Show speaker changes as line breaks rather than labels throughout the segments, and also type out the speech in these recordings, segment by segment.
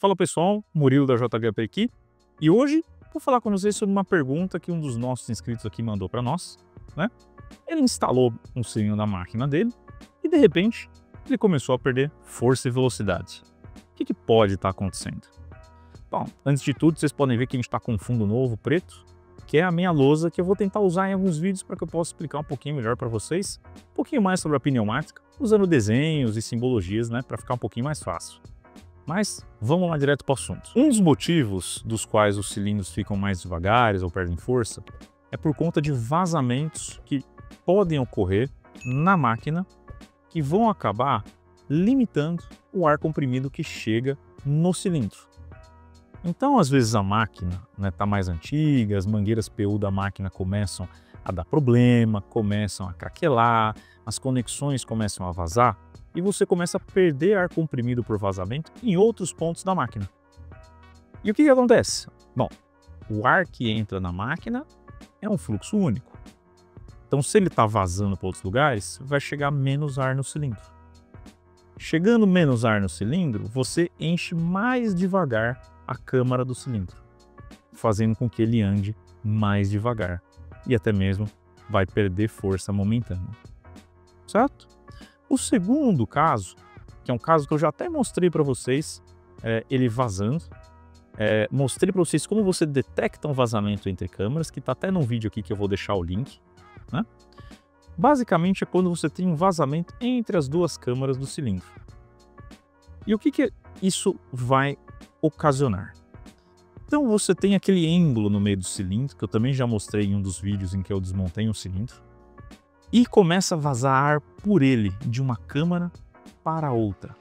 Fala pessoal, Murilo da JHP aqui, e hoje vou falar com vocês sobre uma pergunta que um dos nossos inscritos aqui mandou para nós, né? Ele instalou um cilindro na máquina dele e de repente ele começou a perder força e velocidade. O que pode estar acontecendo? Bom, antes de tudo, vocês podem ver que a gente está com um fundo novo, preto, que é a minha lousa, que eu vou tentar usar em alguns vídeos para que eu possa explicar um pouquinho melhor para vocês, um pouquinho mais sobre a pneumática, usando desenhos e simbologias, né, para ficar um pouquinho mais fácil. Mas vamos lá direto para o assunto. Um dos motivos dos quais os cilindros ficam mais devagares ou perdem força é por conta de vazamentos que podem ocorrer na máquina que vão acabar limitando o ar comprimido que chega no cilindro. Então, às vezes a máquina está mais antiga, as mangueiras PU da máquina começam a dar problema, começam a craquelar, as conexões começam a vazar e você começa a perder ar comprimido por vazamento em outros pontos da máquina. E o que acontece? Bom, o ar que entra na máquina é um fluxo único. Então, se ele está vazando para outros lugares, vai chegar menos ar no cilindro. Chegando menos ar no cilindro, você enche mais devagar a câmara do cilindro, fazendo com que ele ande mais devagar e até mesmo vai perder força momentânea. Certo? O segundo caso, que é um caso que eu já até mostrei para vocês, ele vazando. Mostrei para vocês como você detecta um vazamento entre câmaras, que está até num vídeo aqui que eu vou deixar o link, né? Basicamente é quando você tem um vazamento entre as duas câmaras do cilindro. E o que isso vai ocasionar? Então você tem aquele êmbolo no meio do cilindro, que eu também já mostrei em um dos vídeos em que eu desmontei um cilindro, e começa a vazar ar por ele, de uma câmara para outra.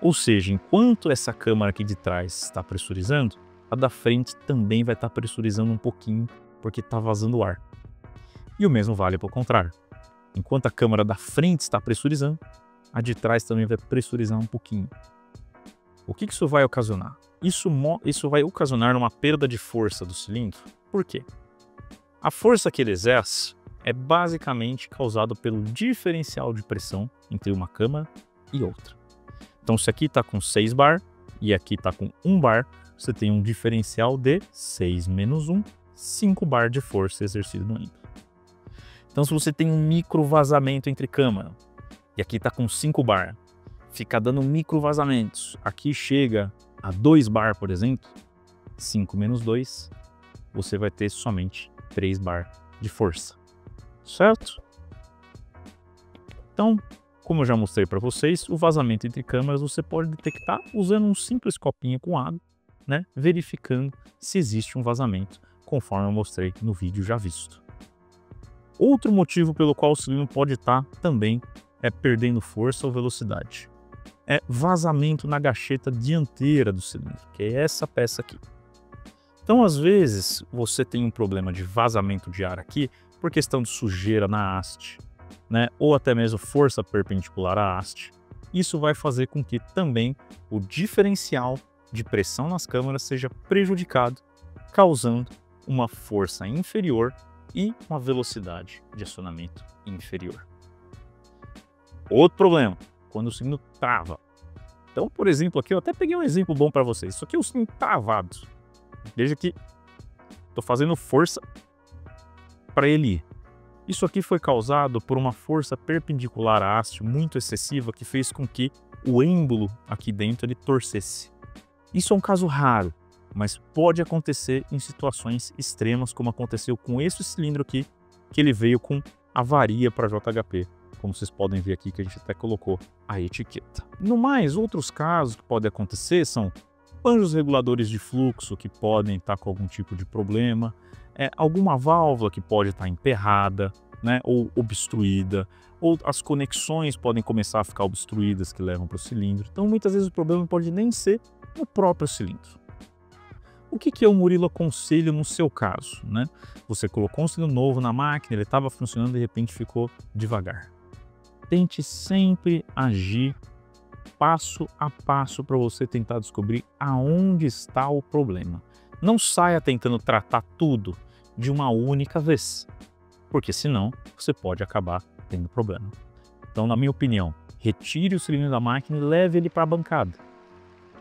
Ou seja, enquanto essa câmara aqui de trás está pressurizando, a da frente também vai estar pressurizando um pouquinho, porque está vazando ar. E o mesmo vale para o contrário. Enquanto a câmara da frente está pressurizando, a de trás também vai pressurizar um pouquinho. O que isso vai ocasionar? Isso vai ocasionar uma perda de força do cilindro. Por quê? A força que ele exerce é basicamente causada pelo diferencial de pressão entre uma câmara e outra. Então, se aqui está com 6 bar e aqui está com 1 bar, você tem um diferencial de 6 menos 1, 5 bar de força exercida no êmbolo. Então, se você tem um micro vazamento entre câmara e aqui está com 5 bar, fica dando micro vazamentos, aqui chega a 2 bar, por exemplo, 5 menos 2, você vai ter somente 3 bar de força. Certo? Então, como eu já mostrei para vocês, o vazamento entre câmaras você pode detectar usando um simples copinho com água, né? Verificando se existe um vazamento, conforme eu mostrei no vídeo já visto. Outro motivo pelo qual o cilindro pode estar também perdendo força ou velocidade. É vazamento na gacheta dianteira do cilindro, que é essa peça aqui. Então, às vezes, você tem um problema de vazamento de ar aqui por questão de sujeira na haste, né? Ou até mesmo força perpendicular à haste. Isso vai fazer com que também o diferencial de pressão nas câmaras seja prejudicado, causando uma força inferior e uma velocidade de acionamento inferior. Outro problema, quando o cilindro trava. Então, por exemplo, aqui eu até peguei um exemplo bom para vocês. Isso aqui é o cilindro travado. Veja que estou fazendo força para ele ir. Isso aqui foi causado por uma força perpendicular à haste muito excessiva que fez com que o êmbolo aqui dentro ele torcesse. Isso é um caso raro, mas pode acontecer em situações extremas, como aconteceu com esse cilindro aqui, que ele veio com avaria para JHP, como vocês podem ver aqui que a gente até colocou a etiqueta. No mais, outros casos que podem acontecer são panjos reguladores de fluxo que podem estar com algum tipo de problema, alguma válvula que pode estar emperrada, né, ou obstruída, ou as conexões podem começar a ficar obstruídas que levam para o cilindro. Então, muitas vezes o problema pode nem ser no próprio cilindro. O que eu, Murilo, aconselho no seu caso, né? Você colocou um cilindro novo na máquina, ele estava funcionando e de repente ficou devagar. Tente sempre agir passo a passo para você tentar descobrir aonde está o problema. Não saia tentando tratar tudo de uma única vez, porque senão você pode acabar tendo problema. Então, na minha opinião, retire o cilindro da máquina e leve ele para a bancada.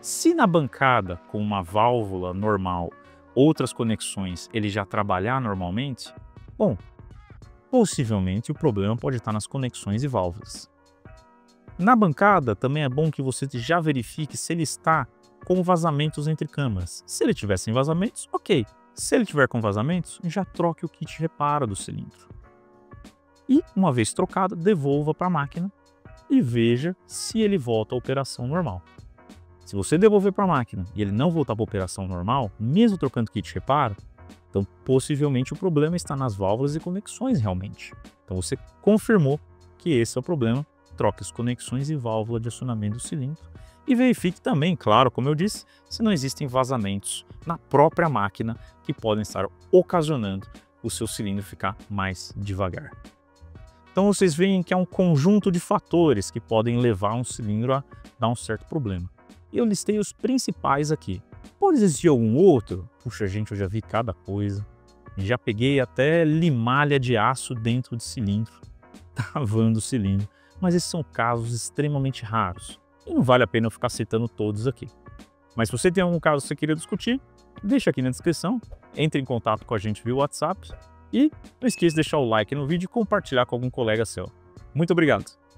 Se na bancada, com uma válvula normal, outras conexões, ele já trabalhar normalmente, bom, possivelmente o problema pode estar nas conexões e válvulas. Na bancada, também é bom que você já verifique se ele está com vazamentos entre câmaras. Se ele tiver sem vazamentos, ok. Se ele tiver com vazamentos, já troque o kit reparo do cilindro. E, uma vez trocado, devolva para a máquina e veja se ele volta à operação normal. Se você devolver para a máquina e ele não voltar para a operação normal, mesmo trocando kit reparo, então possivelmente o problema está nas válvulas e conexões realmente. Então você confirmou que esse é o problema, troque as conexões e válvula de acionamento do cilindro e verifique também, claro, como eu disse, se não existem vazamentos na própria máquina que podem estar ocasionando o seu cilindro ficar mais devagar. Então vocês veem que é um conjunto de fatores que podem levar um cilindro a dar um certo problema. E eu listei os principais aqui. Pode existir algum outro? Puxa, gente, eu já vi cada coisa. Já peguei até limalha de aço dentro de cilindro, travando o cilindro. Mas esses são casos extremamente raros. E não vale a pena eu ficar citando todos aqui. Mas se você tem algum caso que você queria discutir, deixa aqui na descrição. Entre em contato com a gente via WhatsApp. E não esqueça de deixar o like no vídeo e compartilhar com algum colega seu. Muito obrigado!